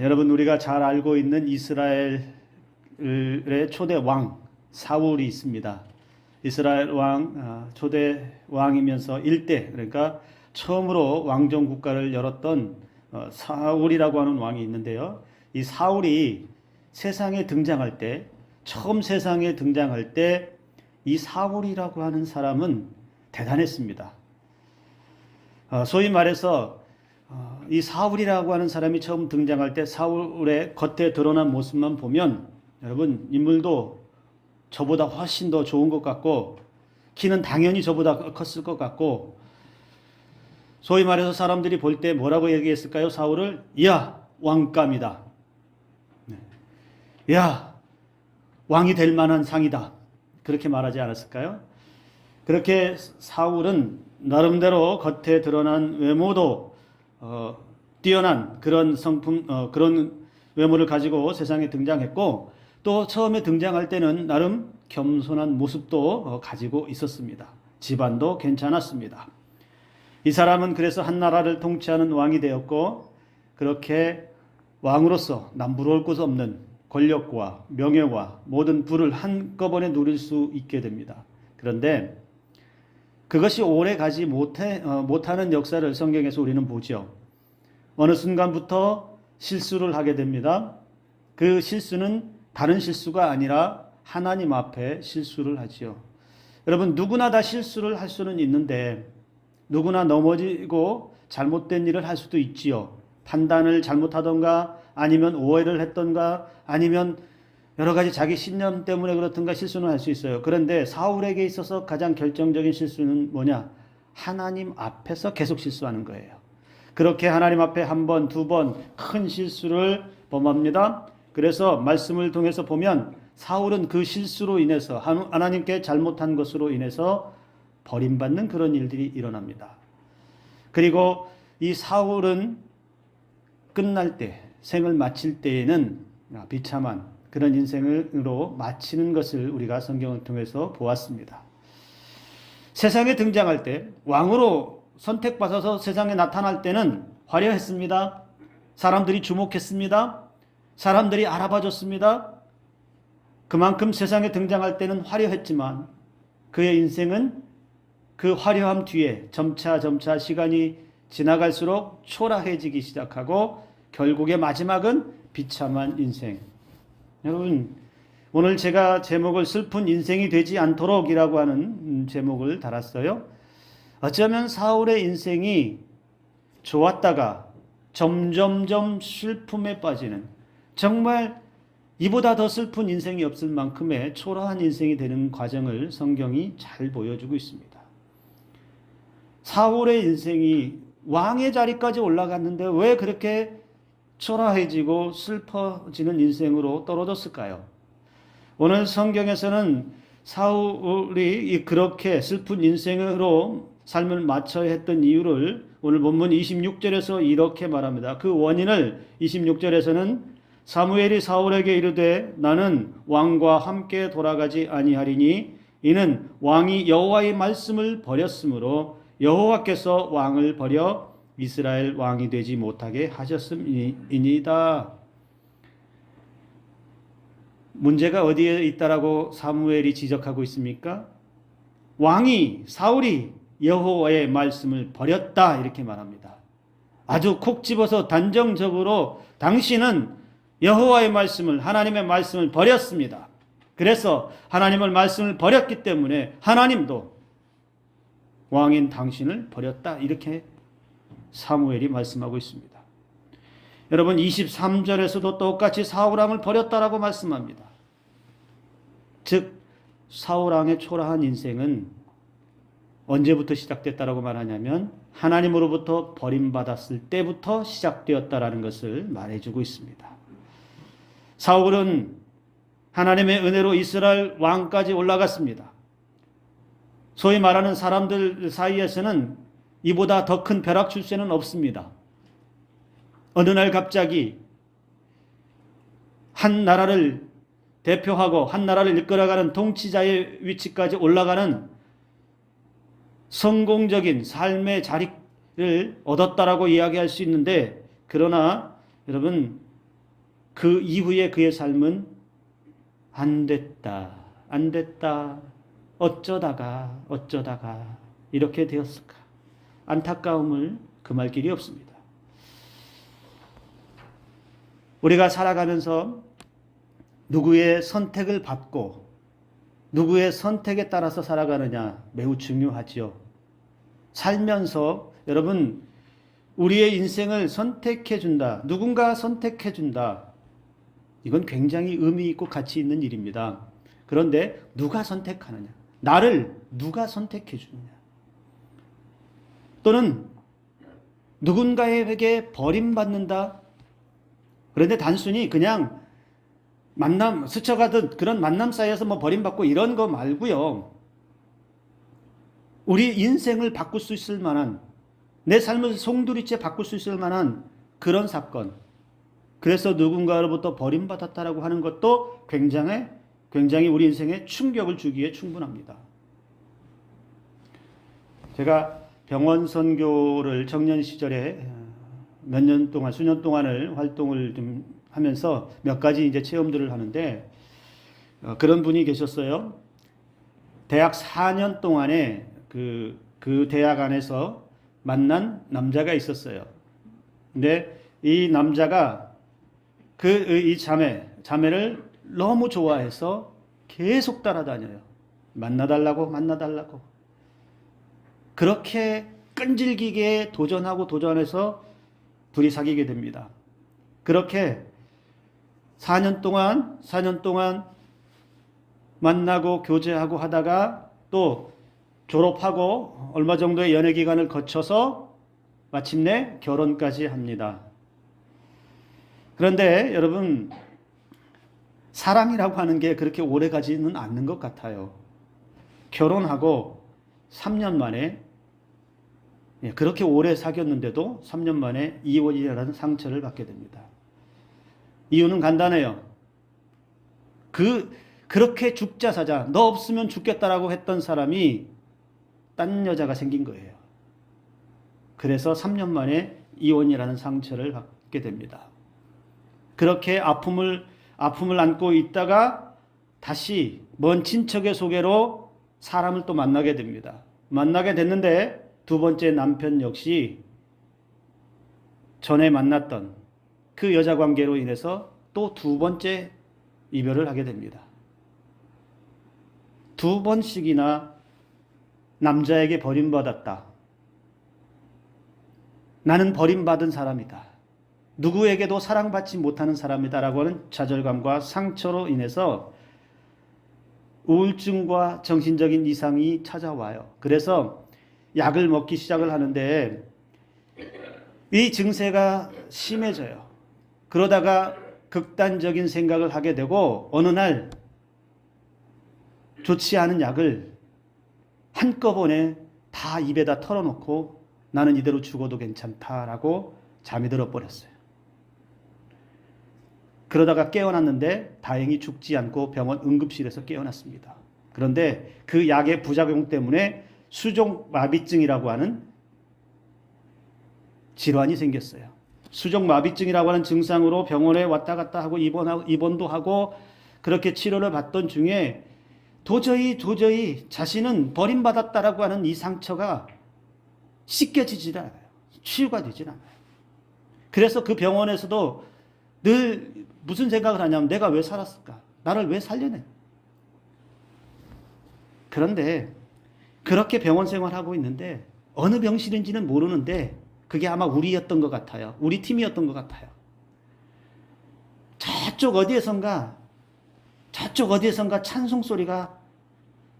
여러분 우리가 잘 알고 있는 이스라엘의 초대 왕 사울이 있습니다. 이스라엘 왕 초대 왕이면서 1대 그러니까 처음으로 왕정 국가를 열었던 사울이라고 하는 왕이 있는데요. 이 사울이 세상에 등장할 때 처음 세상에 등장할 때 이 사울이라고 하는 사람은 대단했습니다. 소위 말해서 이 사울이라고 하는 사람이 처음 등장할 때 사울의 겉에 드러난 모습만 보면 여러분 인물도 저보다 훨씬 더 좋은 것 같고 키는 당연히 저보다 컸을 것 같고 소위 말해서 사람들이 볼 때 뭐라고 얘기했을까요? 사울을 야 왕감이다. 야 왕이 될 만한 상이다. 그렇게 말하지 않았을까요? 그렇게 사울은 나름대로 겉에 드러난 외모도 뛰어난 그런 성품, 그런 외모를 가지고 세상에 등장했고 또 처음에 등장할 때는 나름 겸손한 모습도 가지고 있었습니다. 집안도 괜찮았습니다. 이 사람은 그래서 한 나라를 통치하는 왕이 되었고 그렇게 왕으로서 남부러울 곳 없는 권력과 명예와 모든 부를 한꺼번에 누릴 수 있게 됩니다. 그런데 그것이 오래 가지 못하는 역사를 성경에서 우리는 보죠. 어느 순간부터 실수를 하게 됩니다. 그 실수는 다른 실수가 아니라 하나님 앞에 실수를 하지요. 여러분 누구나 다 실수를 할 수는 있는데 누구나 넘어지고 잘못된 일을 할 수도 있지요. 판단을 잘못하던가 아니면 오해를 했던가 아니면 여러 가지 자기 신념 때문에 그렇든가 실수는 할 수 있어요. 그런데 사울에게 있어서 가장 결정적인 실수는 뭐냐? 하나님 앞에서 계속 실수하는 거예요. 그렇게 하나님 앞에 한 번, 두 번 큰 실수를 범합니다. 그래서 말씀을 통해서 보면 사울은 그 실수로 인해서 하나님께 잘못한 것으로 인해서 버림받는 그런 일들이 일어납니다. 그리고 이 사울은 끝날 때, 생을 마칠 때에는 비참한 그런 인생으로 마치는 것을 우리가 성경을 통해서 보았습니다. 세상에 등장할 때 왕으로 선택받아서 세상에 나타날 때는 화려했습니다. 사람들이 주목했습니다. 사람들이 알아봐줬습니다. 그만큼 세상에 등장할 때는 화려했지만 그의 인생은 그 화려함 뒤에 점차 시간이 지나갈수록 초라해지기 시작하고 결국의 마지막은 비참한 인생. 여러분 오늘 제가 제목을 슬픈 인생이 되지 않도록이라고 하는 제목을 달았어요. 어쩌면 사울의 인생이 좋았다가 점점점 슬픔에 빠지는 정말 이보다 더 슬픈 인생이 없을 만큼의 초라한 인생이 되는 과정을 성경이 잘 보여주고 있습니다. 사울의 인생이 왕의 자리까지 올라갔는데 왜 그렇게 초라해지고 슬퍼지는 인생으로 떨어졌을까요? 오늘 성경에서는 사울이 그렇게 슬픈 인생으로 삶을 마쳐야 했던 이유를 오늘 본문 26절에서 이렇게 말합니다. 그 원인을 26절에서는 사무엘이 사울에게 이르되 나는 왕과 함께 돌아가지 아니하리니 이는 왕이 여호와의 말씀을 버렸으므로 여호와께서 왕을 버려 이스라엘 왕이 되지 못하게 하셨음이니이다. 문제가 어디에 있다라고 사무엘이 지적하고 있습니까? 왕이 사울이 여호와의 말씀을 버렸다 이렇게 말합니다. 아주 콕 집어서 단정적으로 당신은 여호와의 말씀을 하나님의 말씀을 버렸습니다. 그래서 하나님의 말씀을 버렸기 때문에 하나님도 왕인 당신을 버렸다 이렇게 사무엘이 말씀하고 있습니다. 여러분 23절에서도 똑같이 사울왕을 버렸다라고 말씀합니다. 즉 사울왕의 초라한 인생은 언제부터 시작됐다라고 말하냐면 하나님으로부터 버림받았을 때부터 시작되었다라는 것을 말해주고 있습니다. 사울은 하나님의 은혜로 이스라엘 왕까지 올라갔습니다. 소위 말하는 사람들 사이에서는 이보다 더 큰 벼락 출세는 없습니다. 어느 날 갑자기 한 나라를 대표하고 한 나라를 이끌어가는 통치자의 위치까지 올라가는 성공적인 삶의 자리를 얻었다라고 이야기할 수 있는데 그러나 여러분 그 이후에 그의 삶은 안 됐다, 안 됐다, 어쩌다가 이렇게 되었을까? 안타까움을 금할 길이 없습니다. 우리가 살아가면서 누구의 선택을 받고 누구의 선택에 따라서 살아가느냐 매우 중요하지요. 살면서 여러분 우리의 인생을 선택해 준다. 누군가 선택해 준다. 이건 굉장히 의미 있고 가치 있는 일입니다. 그런데 누가 선택하느냐? 나를 누가 선택해 주느냐? 또는 누군가에게 버림받는다. 그런데 단순히 그냥 만남, 스쳐가듯 그런 만남 사이에서 뭐 버림받고 이런 거 말고요. 우리 인생을 바꿀 수 있을 만한, 내 삶을 송두리째 바꿀 수 있을 만한 그런 사건. 그래서 누군가로부터 버림받았다라고 하는 것도 굉장히 우리 인생에 충격을 주기에 충분합니다. 제가 병원 선교를 청년 시절에 몇 년 동안, 수년 동안을 활동을 좀 하면서 몇 가지 이제 체험들을 하는데 그런 분이 계셨어요. 대학 4년 동안에 그 대학 안에서 만난 남자가 있었어요. 근데 이 남자가 이 자매를 너무 좋아해서 계속 따라다녀요. 만나달라고. 그렇게 끈질기게 도전해서 둘이 사귀게 됩니다. 그렇게 4년 동안 만나고 교제하고 하다가 또 졸업하고 얼마 정도의 연애 기간을 거쳐서 마침내 결혼까지 합니다. 그런데 여러분 사랑이라고 하는 게 그렇게 오래 가지는 않는 것 같아요. 결혼하고 3년 만에 그렇게 오래 사귀었는데도 3년 만에 이혼이라는 상처를 받게 됩니다. 이유는 간단해요. 그렇게 죽자 사자 너 없으면 죽겠다라고 했던 사람이 딴 여자가 생긴 거예요. 그래서 3년 만에 이혼이라는 상처를 받게 됩니다. 그렇게 아픔을 안고 있다가 다시 먼 친척의 소개로 사람을 또 만나게 됩니다. 만나게 됐는데 두 번째 남편 역시 전에 만났던 그 여자 관계로 인해서 또 두 번째 이별을 하게 됩니다. 두 번씩이나 남자에게 버림받았다. 나는 버림받은 사람이다. 누구에게도 사랑받지 못하는 사람이다라고 하는 좌절감과 상처로 인해서 우울증과 정신적인 이상이 찾아와요. 그래서 약을 먹기 시작을 하는데 이 증세가 심해져요. 그러다가 극단적인 생각을 하게 되고 어느 날 좋지 않은 약을 한꺼번에 다 입에다 털어놓고 나는 이대로 죽어도 괜찮다라고 잠이 들어버렸어요. 그러다가 깨어났는데 다행히 죽지 않고 병원 응급실에서 깨어났습니다. 그런데 그 약의 부작용 때문에 수족마비증이라고 하는 질환이 생겼어요. 수족마비증이라고 하는 증상으로 병원에 왔다 갔다 하고 입원도 하고 그렇게 치료를 받던 중에 도저히 자신은 버림받았다라고 하는 이 상처가 씻겨지질 않아요. 치유가 되질 않아요. 그래서 그 병원에서도 늘 무슨 생각을 하냐면 내가 왜 살았을까? 나를 왜 살려내? 그런데 그렇게 병원 생활하고 있는데 어느 병실인지는 모르는데 그게 아마 우리였던 것 같아요. 우리 팀이었던 것 같아요. 저쪽 어디에선가 찬송 소리가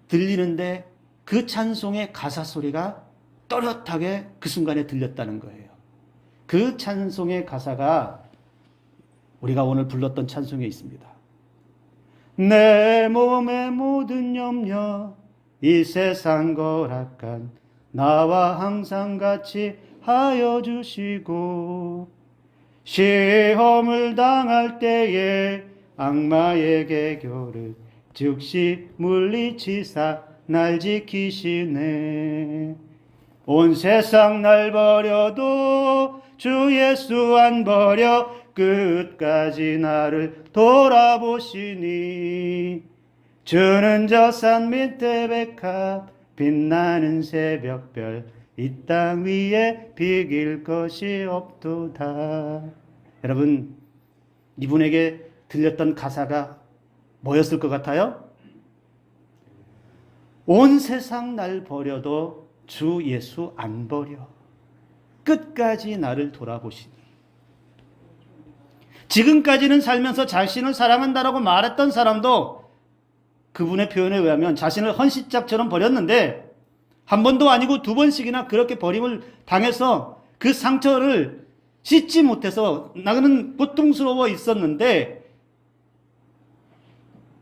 들리는데 그 찬송의 가사 소리가 또렷하게 그 순간에 들렸다는 거예요. 그 찬송의 가사가 우리가 오늘 불렀던 찬송에 있습니다. 내 몸의 모든 염려 이 세상 거락한 나와 항상 같이 하여 주시고 시험을 당할 때에 악마의 개교를 즉시 물리치사 날 지키시네. 온 세상 날 버려도 주 예수 안 버려 끝까지 나를 돌아보시니 주는 저 산 밑에 백합 빛나는 새벽별 이 땅 위에 비길 것이 없도다. 여러분, 이분에게 들렸던 가사가 뭐였을 것 같아요? 온 세상 날 버려도 주 예수 안 버려. 끝까지 나를 돌아보시니. 지금까지는 살면서 자신을 사랑한다라고 말했던 사람도 그분의 표현에 의하면 자신을 헌시짝처럼 버렸는데 한 번도 아니고 두 번씩이나 그렇게 버림을 당해서 그 상처를 씻지 못해서 나는 고통스러워 있었는데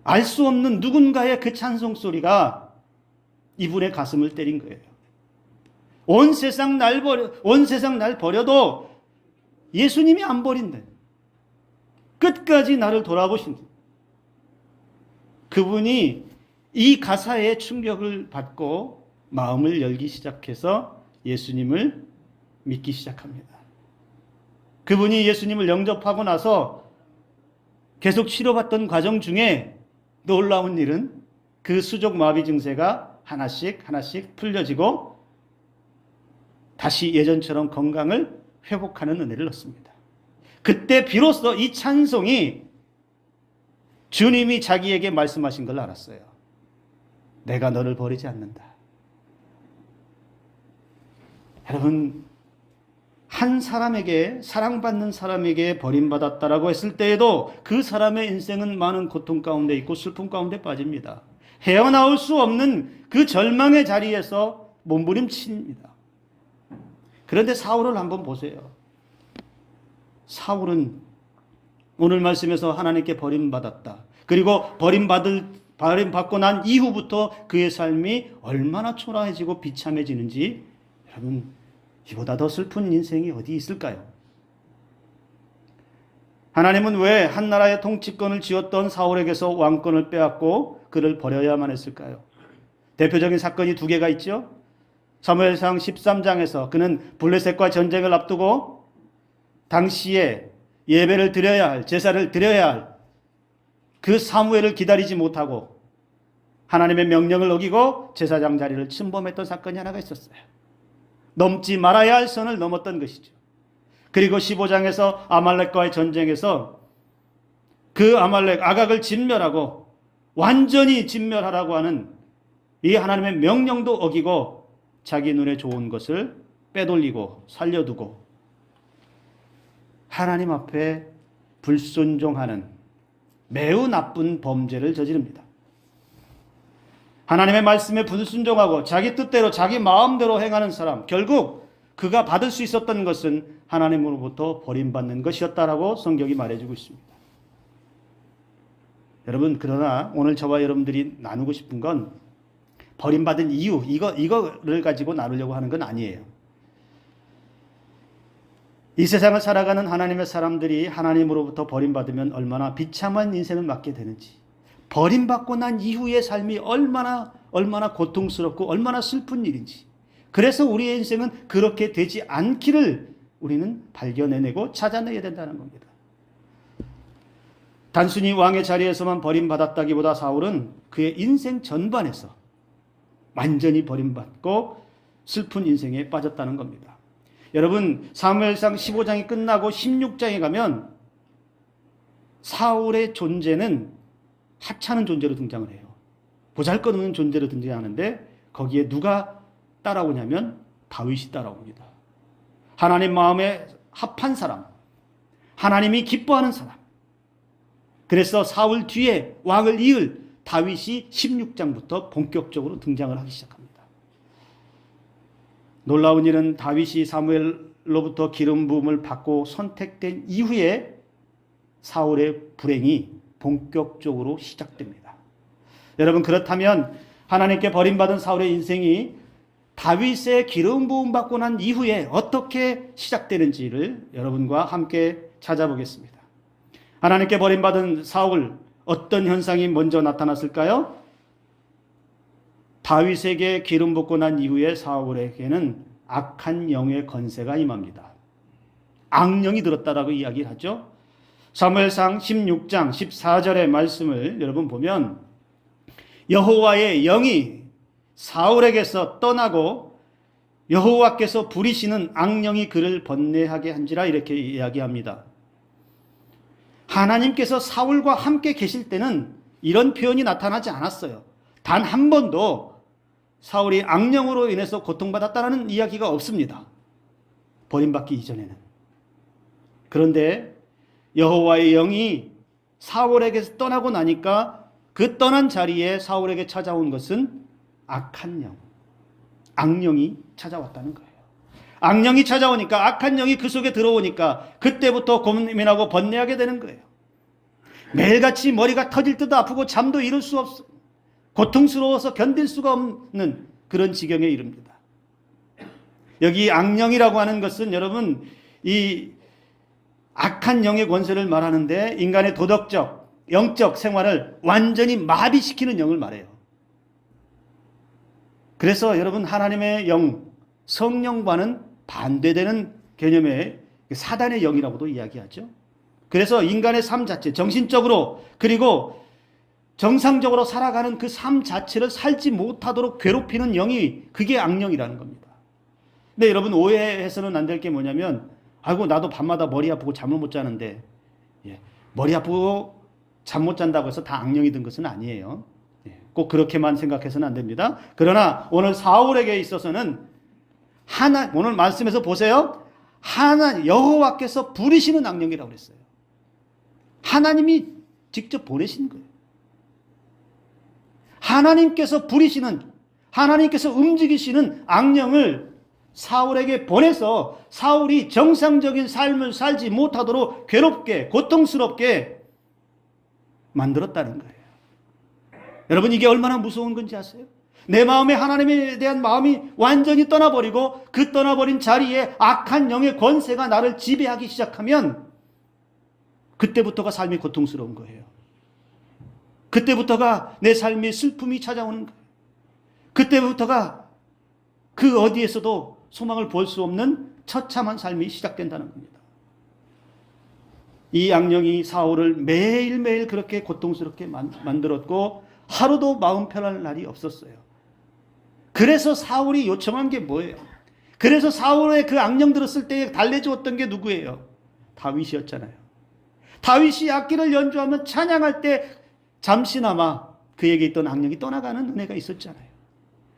알 수 없는 누군가의 그 찬송 소리가 이분의 가슴을 때린 거예요. 온 세상 날 버려도 예수님이 안 버린대. 끝까지 나를 돌아보신다. 그분이 이 가사에 충격을 받고 마음을 열기 시작해서 예수님을 믿기 시작합니다. 그분이 예수님을 영접하고 나서 계속 치료받던 과정 중에 놀라운 일은 그 수족 마비 증세가 하나씩 풀려지고 다시 예전처럼 건강을 회복하는 은혜를 얻습니다. 그때 비로소 이 찬송이 주님이 자기에게 말씀하신 걸 알았어요. 내가 너를 버리지 않는다. 여러분, 한 사람에게, 사랑받는 사람에게 버림받았다라고 했을 때에도 그 사람의 인생은 많은 고통 가운데 있고 슬픔 가운데 빠집니다. 헤어나올 수 없는 그 절망의 자리에서 몸부림칩니다. 그런데 사울을 한번 보세요. 사울은 오늘 말씀에서 하나님께 버림받았다. 그리고 버림받고 난 이후부터 그의 삶이 얼마나 초라해지고 비참해지는지 여러분, 이보다 더 슬픈 인생이 어디 있을까요? 하나님은 왜 한 나라의 통치권을 쥐었던 사울에게서 왕권을 빼앗고 그를 버려야만 했을까요? 대표적인 사건이 두 개가 있죠. 사무엘상 13장에서 그는 블레셋과 전쟁을 앞두고 당시에 예배를 드려야 할, 제사를 드려야 할 그 사무엘을 기다리지 못하고 하나님의 명령을 어기고 제사장 자리를 침범했던 사건이 하나가 있었어요. 넘지 말아야 할 선을 넘었던 것이죠. 그리고 15장에서 아말렉과의 전쟁에서 그 아말렉 아각을 진멸하고 완전히 진멸하라고 하는 이 하나님의 명령도 어기고 자기 눈에 좋은 것을 빼돌리고 살려두고 하나님 앞에 불순종하는 매우 나쁜 범죄를 저지릅니다. 하나님의 말씀에 불순종하고 자기 뜻대로 자기 마음대로 행하는 사람, 결국 그가 받을 수 있었던 것은 하나님으로부터 버림받는 것이었다라고 성경이 말해주고 있습니다. 여러분, 그러나 오늘 저와 여러분들이 나누고 싶은 건 버림받은 이유, 이거를 가지고 나누려고 하는 건 아니에요. 이 세상을 살아가는 하나님의 사람들이 하나님으로부터 버림받으면 얼마나 비참한 인생을 맞게 되는지, 버림받고 난 이후의 삶이 얼마나 고통스럽고 얼마나 슬픈 일인지, 그래서 우리의 인생은 그렇게 되지 않기를 우리는 발견해내고 찾아내야 된다는 겁니다. 단순히 왕의 자리에서만 버림받았다기보다 사울은 그의 인생 전반에서 완전히 버림받고 슬픈 인생에 빠졌다는 겁니다. 여러분, 사무엘상 15장이 끝나고 16장에 가면 사울의 존재는 하찮은 존재로 등장을 해요. 보잘것없는 존재로 등장하는데 거기에 누가 따라오냐면 다윗이 따라옵니다. 하나님 마음에 합한 사람, 하나님이 기뻐하는 사람. 그래서 사울 뒤에 왕을 이을 다윗이 16장부터 본격적으로 등장을 하기 시작합니다. 놀라운 일은 다윗이 사무엘로부터 기름 부음을 받고 선택된 이후에 사울의 불행이 본격적으로 시작됩니다. 여러분, 그렇다면 하나님께 버림받은 사울의 인생이 다윗의 기름 부음 받고 난 이후에 어떻게 시작되는지를 여러분과 함께 찾아보겠습니다. 하나님께 버림받은 사울, 어떤 현상이 먼저 나타났을까요? 다윗에게 기름 붓고 난 이후에 사울에게는 악한 영의 권세가 임합니다. 악령이 들었다라고 이야기를 하죠. 사무엘상 16장 14절의 말씀을 여러분 보면 여호와의 영이 사울에게서 떠나고 여호와께서 부리시는 악령이 그를 번뇌하게 한지라 이렇게 이야기합니다. 하나님께서 사울과 함께 계실 때는 이런 표현이 나타나지 않았어요. 단 한 번도 사울이 악령으로 인해서 고통받았다는 이야기가 없습니다. 버림받기 이전에는. 그런데 여호와의 영이 사울에게서 떠나고 나니까 그 떠난 자리에 사울에게 찾아온 것은 악한 영, 악령이 찾아왔다는 거예요. 악령이 찾아오니까, 악한 영이 그 속에 들어오니까 그때부터 고민하고 번뇌하게 되는 거예요. 매일같이 머리가 터질 듯 아프고 잠도 이룰 수 없어, 고통스러워서 견딜 수가 없는 그런 지경에 이릅니다. 여기 악령이라고 하는 것은 여러분, 이 악한 영의 권세를 말하는데 인간의 도덕적, 영적 생활을 완전히 마비시키는 영을 말해요. 그래서 여러분, 하나님의 영, 성령과는 반대되는 개념의 사단의 영이라고도 이야기하죠. 그래서 인간의 삶 자체, 정신적으로 그리고 정상적으로 살아가는 그 삶 자체를 살지 못하도록 괴롭히는 영이, 그게 악령이라는 겁니다. 근데 여러분, 오해해서는 안 될 게 뭐냐면, 아이고 나도 밤마다 머리 아프고 잠을 못 자는데, 머리 아프고 잠 못 잔다고 해서 다 악령이 든 것은 아니에요. 꼭 그렇게만 생각해서는 안 됩니다. 그러나 오늘 사울에게 있어서는 오늘 말씀에서 보세요. 여호와께서 부리시는 악령이라고 그랬어요. 하나님이 직접 보내신 거예요. 하나님께서 부리시는, 하나님께서 움직이시는 악령을 사울에게 보내서 사울이 정상적인 삶을 살지 못하도록 괴롭게, 고통스럽게 만들었다는 거예요. 여러분, 이게 얼마나 무서운 건지 아세요? 내 마음에 하나님에 대한 마음이 완전히 떠나버리고 그 떠나버린 자리에 악한 영의 권세가 나를 지배하기 시작하면 그때부터가 삶이 고통스러운 거예요. 그때부터가 내 삶에 슬픔이 찾아오는 거예요. 그때부터가 그 어디에서도 소망을 볼 수 없는 처참한 삶이 시작된다는 겁니다. 이 악령이 사울을 매일매일 그렇게 고통스럽게 만들었고 하루도 마음 편할 날이 없었어요. 그래서 사울이 요청한 게 뭐예요? 그래서 사울의 그 악령 들었을 때 달래주었던 게 누구예요? 다윗이었잖아요. 다윗이 악기를 연주하면 찬양할 때 잠시나마 그에게 있던 악령이 떠나가는 은혜가 있었잖아요.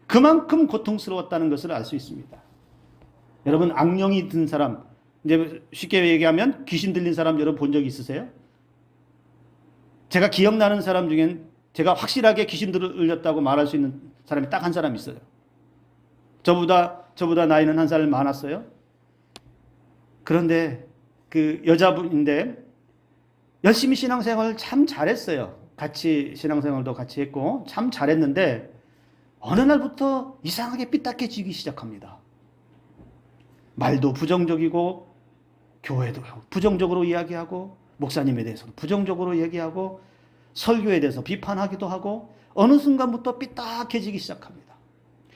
그만큼 고통스러웠다는 것을 알 수 있습니다. 여러분, 악령이 든 사람, 이제 쉽게 얘기하면 귀신 들린 사람 여러분 본 적 있으세요? 제가 기억나는 사람 중엔 제가 확실하게 귀신 들렸다고 말할 수 있는 사람이 딱 한 사람 있어요. 저보다 나이는 한 살 많았어요. 그런데 그 여자분인데 열심히 신앙생활을 참 잘했어요. 같이 신앙생활도 같이 했고 참 잘했는데 어느 날부터 이상하게 삐딱해지기 시작합니다. 말도 부정적이고 교회도 부정적으로 이야기하고 목사님에 대해서도 부정적으로 얘기하고 설교에 대해서 비판하기도 하고 어느 순간부터 삐딱해지기 시작합니다.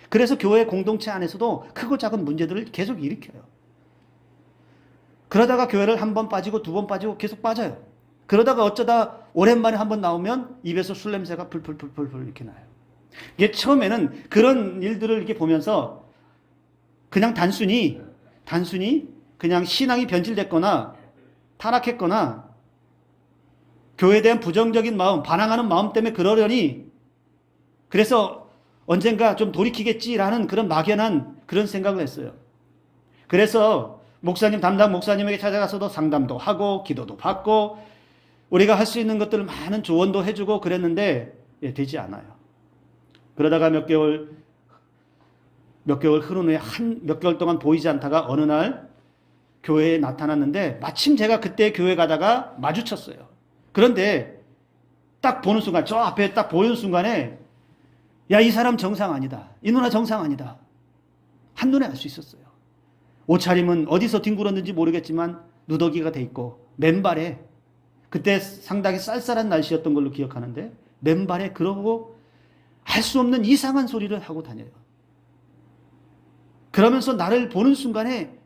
그래서 교회 공동체 안에서도 크고 작은 문제들을 계속 일으켜요. 그러다가 교회를 한 번 빠지고 두 번 빠지고 계속 빠져요. 그러다가 어쩌다 오랜만에 한 번 나오면 입에서 술 냄새가 풀풀풀풀 이렇게 나요. 이게 처음에는 그런 일들을 이렇게 보면서 그냥 단순히 그냥 신앙이 변질됐거나 타락했거나 교회에 대한 부정적인 마음, 반항하는 마음 때문에 그러려니 그래서 언젠가 좀 돌이키겠지라는 그런 막연한 그런 생각을 했어요. 그래서 담당 목사님에게 찾아가서도 상담도 하고 기도도 받고 우리가 할 수 있는 것들을 많은 조언도 해주고 그랬는데 되지 않아요. 그러다가 몇 개월 흐른 후에 몇 개월 동안 보이지 않다가 어느 날 교회에 나타났는데 마침 제가 그때 교회 가다가 마주쳤어요. 그런데 딱 보는 순간, 저 앞에 딱 보이는 순간에 야, 이 사람 정상 아니다. 이 누나 정상 아니다. 한눈에 알 수 있었어요. 옷차림은 어디서 뒹굴었는지 모르겠지만 누더기가 돼 있고 맨발에, 그때 상당히 쌀쌀한 날씨였던 걸로 기억하는데 맨발에 그러고 알 수 없는 이상한 소리를 하고 다녀요. 그러면서 나를 보는 순간에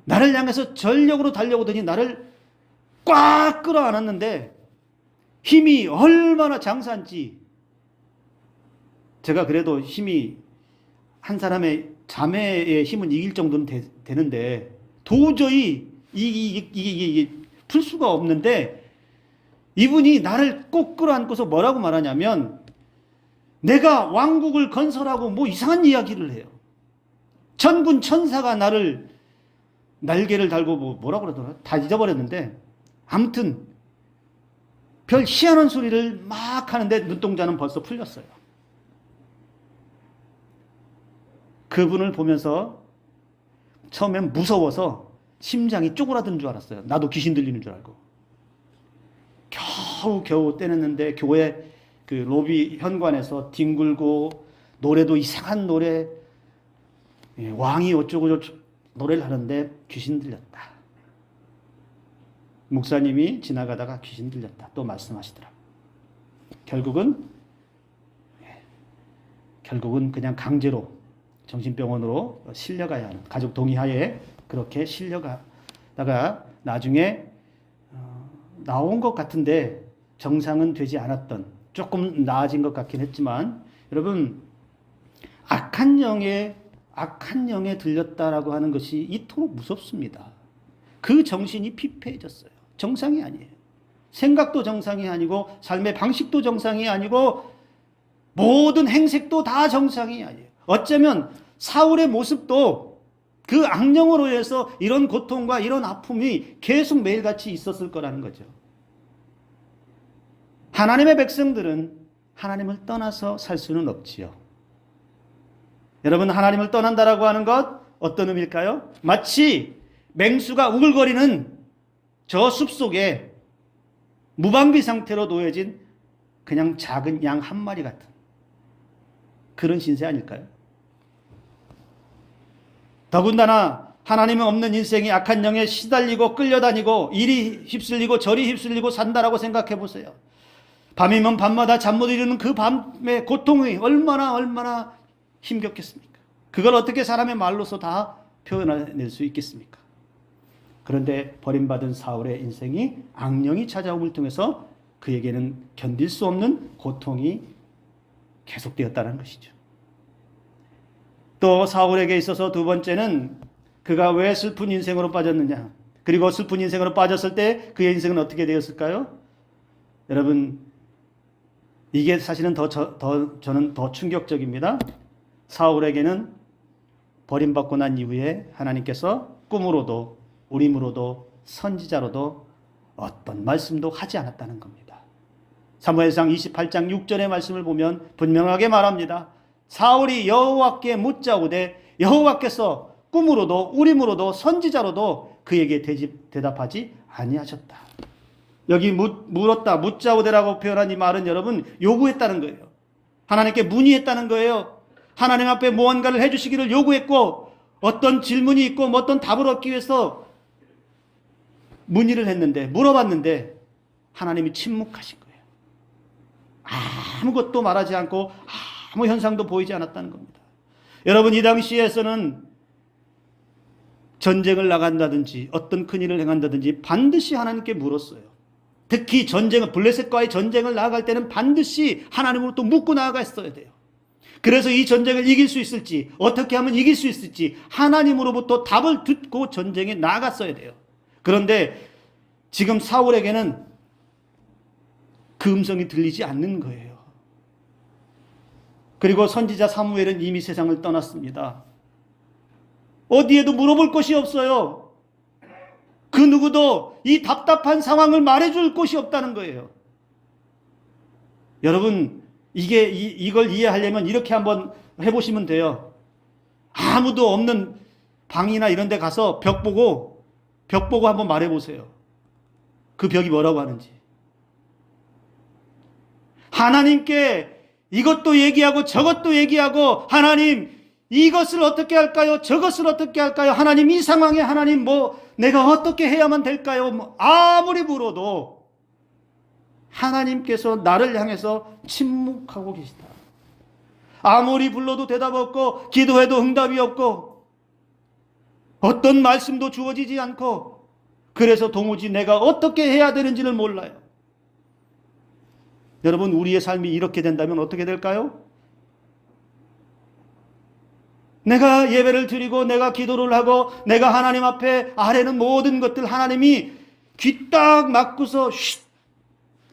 나를 향해서 전력으로 달려오더니 나를 꽉 끌어안았는데 힘이 얼마나 장사한지. 제가 그래도 힘이 한 사람의 자매의 힘은 이길 정도는 되는데 도저히 이게 풀 수가 없는데 이분이 나를 꼭 끌어안고서 뭐라고 말하냐면 내가 왕국을 건설하고 뭐 이상한 이야기를 해요. 천군 천사가 나를 날개를 달고 뭐라고 그러더라? 다 잊어버렸는데 아무튼 별 희한한 소리를 막 하는데 눈동자는 벌써 풀렸어요. 그분을 보면서 처음엔 무서워서 심장이 쪼그라드는 줄 알았어요. 나도 귀신 들리는 줄 알고. 겨우 떼냈는데 교회 그 로비 현관에서 뒹굴고 노래도 이상한 노래, 왕이 어쩌고저쩌고 노래를 하는데 귀신 들렸다. 목사님이 지나가다가 귀신 들렸다 또 말씀하시더라고요. 결국은 그냥 강제로 정신병원으로 실려가야 하는, 가족 동의하에 그렇게 실려가다가 나중에 나온 것 같은데 정상은 되지 않았던, 조금 나아진 것 같긴 했지만, 여러분 악한 영에 들렸다라고 하는 것이 이토록 무섭습니다. 그 정신이 피폐해졌어요. 정상이 아니에요. 생각도 정상이 아니고 삶의 방식도 정상이 아니고 모든 행색도 다 정상이 아니에요. 어쩌면 사울의 모습도 그 악령으로 해서 이런 고통과 이런 아픔이 계속 매일같이 있었을 거라는 거죠. 하나님의 백성들은 하나님을 떠나서 살 수는 없지요. 여러분, 하나님을 떠난다라고 하는 것 어떤 의미일까요? 마치 맹수가 우글거리는 저 숲속에 무방비 상태로 놓여진 그냥 작은 양 한 마리 같은 그런 신세 아닐까요? 더군다나 하나님은 없는 인생이 악한 영에 시달리고 끌려다니고 이리 휩쓸리고 저리 휩쓸리고 산다라고 생각해 보세요. 밤이면 밤마다 잠 못 이루는 그 밤의 고통이 얼마나 힘겹겠습니까? 그걸 어떻게 사람의 말로서 다 표현해낼 수 있겠습니까? 그런데 버림받은 사울의 인생이 악령이 찾아옴을 통해서 그에게는 견딜 수 없는 고통이 계속되었다는 것이죠. 또 사울에게 있어서 두 번째는 그가 왜 슬픈 인생으로 빠졌느냐, 그리고 슬픈 인생으로 빠졌을 때 그의 인생은 어떻게 되었을까요? 여러분, 이게 사실은 저는 더 충격적입니다. 사울에게는 버림받고 난 이후에 하나님께서 꿈으로도 우림으로도 선지자로도 어떤 말씀도 하지 않았다는 겁니다. 사무엘상 28장 6절의 말씀을 보면 분명하게 말합니다. 사울이 여호와께 묻자오되 여호와께서 꿈으로도 우림으로도 선지자로도 그에게 대답하지 아니하셨다. 여기 물었다, 묻자오되라고 표현한 이 말은 여러분 요구했다는 거예요. 하나님께 문의했다는 거예요. 하나님 앞에 무언가를 해주시기를 요구했고 어떤 질문이 있고 어떤 답을 얻기 위해서 문의를 했는데, 물어봤는데 하나님이 침묵하신 거예요. 아무것도 말하지 않고 아무 현상도 보이지 않았다는 겁니다. 여러분, 이 당시에서는 전쟁을 나간다든지 어떤 큰일을 행한다든지 반드시 하나님께 물었어요. 특히 블레셋과의 전쟁을 나아갈 때는 반드시 하나님으로 또 묻고 나아갔어야 돼요. 그래서 이 전쟁을 이길 수 있을지, 어떻게 하면 이길 수 있을지 하나님으로부터 답을 듣고 전쟁에 나아갔어야 돼요. 그런데 지금 사울에게는 그 음성이 들리지 않는 거예요. 그리고 선지자 사무엘은 이미 세상을 떠났습니다. 어디에도 물어볼 곳이 없어요. 그 누구도 이 답답한 상황을 말해줄 곳이 없다는 거예요. 여러분, 이걸 이해하려면 이렇게 한번 해보시면 돼요. 아무도 없는 방이나 이런 데 가서 벽 보고 한번 말해보세요. 그 벽이 뭐라고 하는지. 하나님께 이것도 얘기하고 저것도 얘기하고, 하나님 이것을 어떻게 할까요? 저것을 어떻게 할까요? 하나님 이 상황에 하나님 내가 어떻게 해야만 될까요? 아무리 물어도 하나님께서 나를 향해서 침묵하고 계시다. 아무리 불러도 대답 없고 기도해도 응답이 없고 어떤 말씀도 주어지지 않고 그래서 도무지 내가 어떻게 해야 되는지를 몰라요. 여러분, 우리의 삶이 이렇게 된다면 어떻게 될까요? 내가 예배를 드리고 내가 기도를 하고 내가 하나님 앞에 아뢰는 모든 것들 하나님이 귀 딱 막고서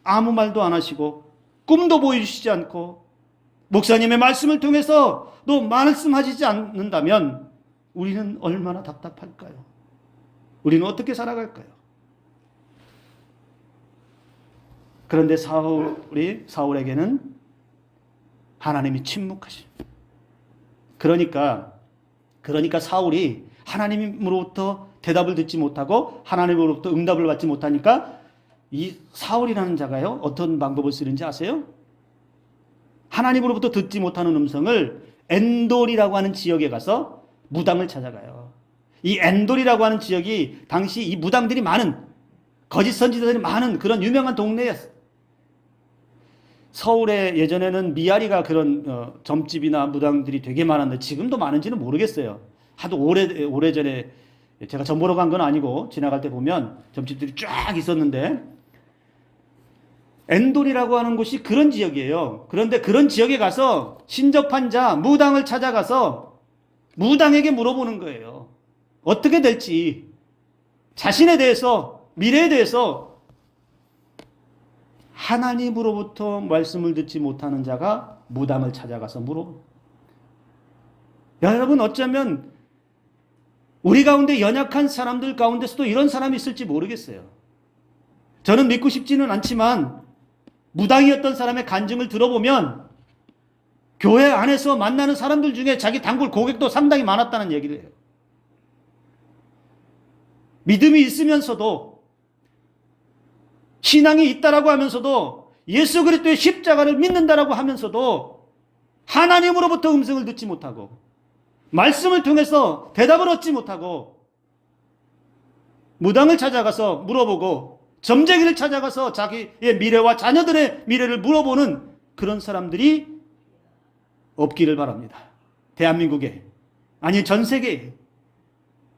아무 말도 안 하시고 꿈도 보여주시지 않고 목사님의 말씀을 통해서 또 말씀하시지 않는다면 우리는 얼마나 답답할까요? 우리는 어떻게 살아갈까요? 그런데 사울에게는 하나님이 침묵하십니다. 그러니까 사울이 하나님으로부터 대답을 듣지 못하고 하나님으로부터 응답을 받지 못하니까 이 사울이라는 자가요, 어떤 방법을 쓰는지 아세요? 하나님으로부터 듣지 못하는 음성을 엔돌이라고 하는 지역에 가서 무당을 찾아가요. 이 엔돌이라고 하는 지역이 당시 이 무당들이 많은, 거짓 선지자들이 많은 그런 유명한 동네였어요. 서울에 예전에는 미아리가 그런 점집이나 무당들이 되게 많았는데 지금도 많은지는 모르겠어요. 하도 오래전에 제가 점 보러 간 건 아니고 지나갈 때 보면 점집들이 쫙 있었는데 엔돌이라고 하는 곳이 그런 지역이에요. 그런데 그런 지역에 가서 신접한 자, 무당을 찾아가서 무당에게 물어보는 거예요. 어떻게 될지, 자신에 대해서, 미래에 대해서 하나님으로부터 말씀을 듣지 못하는 자가 무당을 찾아가서 물어봅니다. 여러분, 어쩌면 우리 가운데 연약한 사람들 가운데서도 이런 사람이 있을지 모르겠어요. 저는 믿고 싶지는 않지만 무당이었던 사람의 간증을 들어보면 교회 안에서 만나는 사람들 중에 자기 단골 고객도 상당히 많았다는 얘기를 해요. 믿음이 있으면서도, 신앙이 있다라고 하면서도, 예수 그리스도의 십자가를 믿는다라고 하면서도 하나님으로부터 음성을 듣지 못하고 말씀을 통해서 대답을 얻지 못하고 무당을 찾아가서 물어보고 점쟁이를 찾아가서 자기의 미래와 자녀들의 미래를 물어보는 그런 사람들이 없기를 바랍니다. 대한민국에, 아니 전 세계에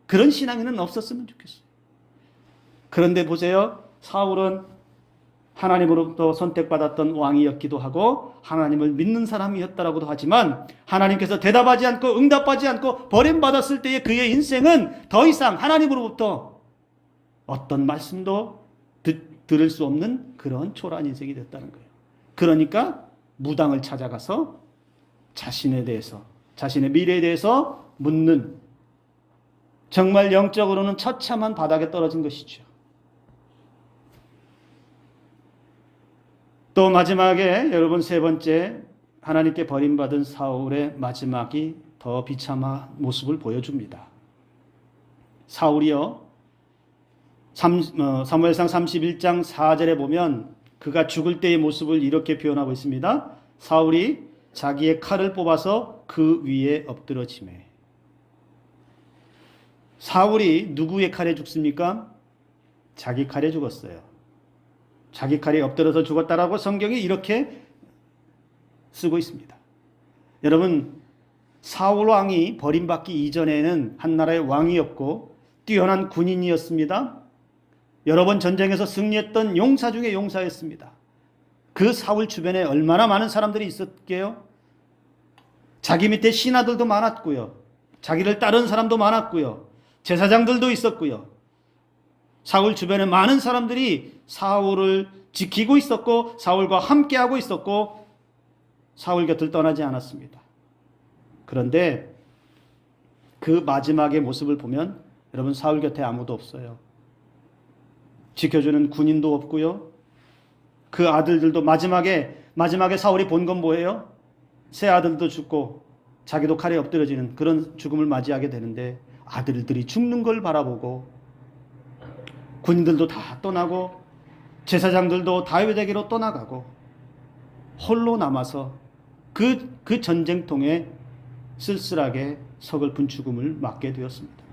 그런 신앙인은 없었으면 좋겠어요. 그런데 보세요. 사울은 하나님으로부터 선택받았던 왕이었기도 하고 하나님을 믿는 사람이었다라고도 하지만 하나님께서 대답하지 않고 응답하지 않고 버림받았을 때의 그의 인생은 더 이상 하나님으로부터 어떤 말씀도 들을 수 없는 그런 초라한 인생이 됐다는 거예요. 그러니까 무당을 찾아가서 자신에 대해서, 자신의 미래에 대해서 묻는, 정말 영적으로는 처참한 바닥에 떨어진 것이죠. 또 마지막에 여러분, 세 번째, 하나님께 버림받은 사울의 마지막이 더 비참한 모습을 보여줍니다. 사울이요, 사무엘상 31장 4절에 보면 그가 죽을 때의 모습을 이렇게 표현하고 있습니다. 사울이 자기의 칼을 뽑아서 그 위에 엎드러지매. 사울이 누구의 칼에 죽습니까? 자기 칼에 죽었어요. 자기 칼에 엎드려서 죽었다라고 성경이 이렇게 쓰고 있습니다. 여러분, 사울 왕이 버림받기 이전에는 한 나라의 왕이었고 뛰어난 군인이었습니다. 여러 번 전쟁에서 승리했던 용사 중에 용사였습니다. 그 사울 주변에 얼마나 많은 사람들이 있었게요? 자기 밑에 신하들도 많았고요. 자기를 따르는 사람도 많았고요. 제사장들도 있었고요. 사울 주변에 많은 사람들이 사울을 지키고 있었고 사울과 함께하고 있었고 사울 곁을 떠나지 않았습니다. 그런데 그 마지막의 모습을 보면 여러분, 사울 곁에 아무도 없어요. 지켜주는 군인도 없고요. 그 아들들도 마지막에 사울이 본 건 뭐예요? 세 아들도 죽고 자기도 칼에 엎드려지는 그런 죽음을 맞이하게 되는데 아들들이 죽는 걸 바라보고 군인들도 다 떠나고 제사장들도 다윗에게로 떠나가고 홀로 남아서 그 전쟁통에 쓸쓸하게 서글픈 죽음을 맞게 되었습니다.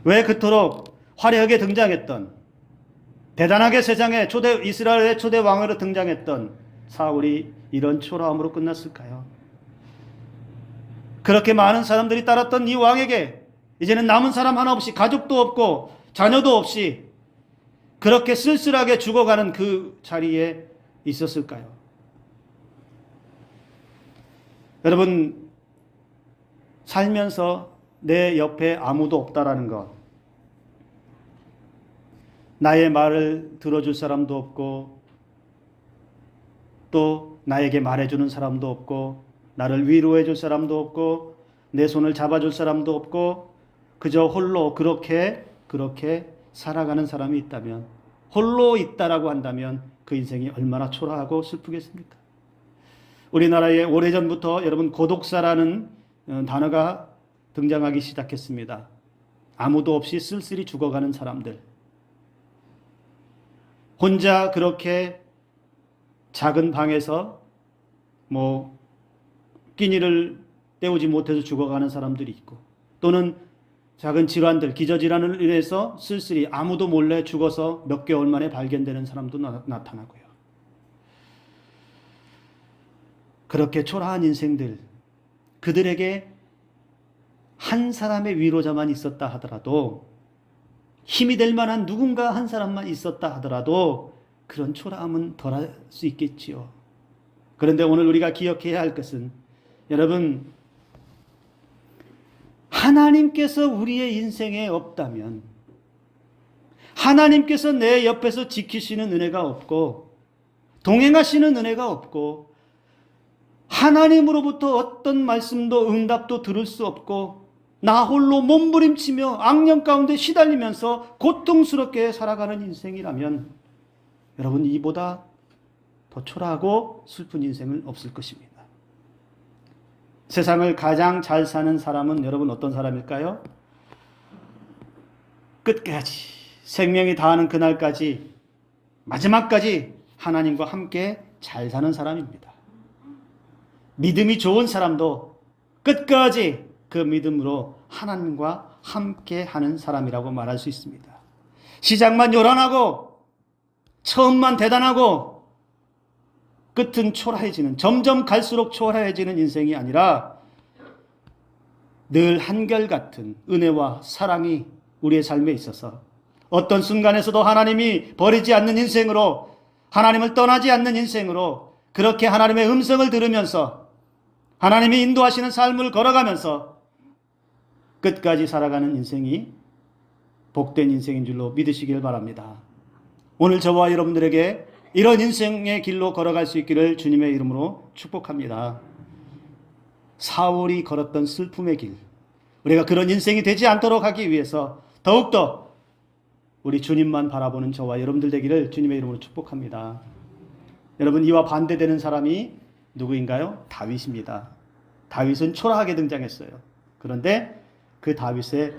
왜 그토록 화려하게 등장했던, 대단하게 세상에 이스라엘의 초대 왕으로 등장했던 사울이 이런 초라함으로 끝났을까요? 그렇게 많은 사람들이 따랐던 이 왕에게 이제는 남은 사람 하나 없이, 가족도 없고 자녀도 없이 그렇게 쓸쓸하게 죽어가는 그 자리에 있었을까요? 여러분, 살면서 내 옆에 아무도 없다라는 것, 나의 말을 들어줄 사람도 없고 또 나에게 말해주는 사람도 없고 나를 위로해줄 사람도 없고 내 손을 잡아줄 사람도 없고 그저 홀로 그렇게 살아가는 사람이 있다면, 홀로 있다라고 한다면 그 인생이 얼마나 초라하고 슬프겠습니까? 우리나라에 오래전부터 여러분 고독사라는 단어가 등장하기 시작했습니다. 아무도 없이 쓸쓸히 죽어가는 사람들, 혼자 그렇게 작은 방에서 끼니를 때우지 못해서 죽어가는 사람들이 있고, 또는 작은 질환들, 기저질환을 인해서 쓸쓸히 아무도 몰래 죽어서 몇 개월 만에 발견되는 사람도 나타나고요. 그렇게 초라한 인생들, 그들에게 한 사람의 위로자만 있었다 하더라도, 힘이 될 만한 누군가 한 사람만 있었다 하더라도 그런 초라함은 덜할 수 있겠지요. 그런데 오늘 우리가 기억해야 할 것은, 여러분, 하나님께서 우리의 인생에 없다면, 하나님께서 내 옆에서 지키시는 은혜가 없고 동행하시는 은혜가 없고 하나님으로부터 어떤 말씀도 응답도 들을 수 없고 나 홀로 몸부림치며 악령 가운데 시달리면서 고통스럽게 살아가는 인생이라면, 여러분, 이보다 더 초라하고 슬픈 인생은 없을 것입니다. 세상을 가장 잘 사는 사람은 여러분 어떤 사람일까요? 끝까지, 생명이 다하는 그날까지, 마지막까지 하나님과 함께 잘 사는 사람입니다. 믿음이 좋은 사람도 끝까지 그 믿음으로 하나님과 함께 하는 사람이라고 말할 수 있습니다. 시작만 요란하고 처음만 대단하고 끝은 초라해지는, 점점 갈수록 초라해지는 인생이 아니라 늘 한결같은 은혜와 사랑이 우리의 삶에 있어서 어떤 순간에서도 하나님이 버리지 않는 인생으로, 하나님을 떠나지 않는 인생으로, 그렇게 하나님의 음성을 들으면서 하나님이 인도하시는 삶을 걸어가면서 끝까지 살아가는 인생이 복된 인생인 줄로 믿으시길 바랍니다. 오늘 저와 여러분들에게 이런 인생의 길로 걸어갈 수 있기를 주님의 이름으로 축복합니다. 사울이 걸었던 슬픔의 길, 우리가 그런 인생이 되지 않도록 하기 위해서 더욱더 우리 주님만 바라보는 저와 여러분들 되기를 주님의 이름으로 축복합니다. 여러분, 이와 반대되는 사람이 누구인가요? 다윗입니다. 다윗은 초라하게 등장했어요. 그런데 그 다윗의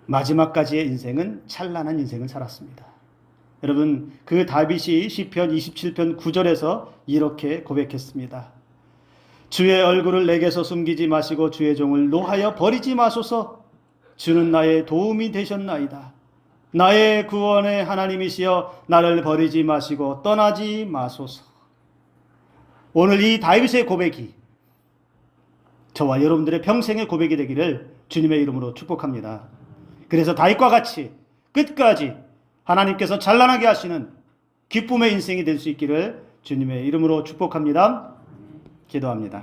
마지막까지의 인생은 찬란한 인생을 살았습니다. 여러분, 그 다윗이 시편 27편 9절에서 이렇게 고백했습니다. 주의 얼굴을 내게서 숨기지 마시고 주의 종을 노하여 버리지 마소서. 주는 나의 도움이 되셨나이다. 나의 구원의 하나님이시여 나를 버리지 마시고 떠나지 마소서. 오늘 이 다윗의 고백이 저와 여러분들의 평생의 고백이 되기를 주님의 이름으로 축복합니다. 그래서 다윗과 같이 끝까지 하나님께서 찬란하게 하시는 기쁨의 인생이 될 수 있기를 주님의 이름으로 축복합니다. 기도합니다.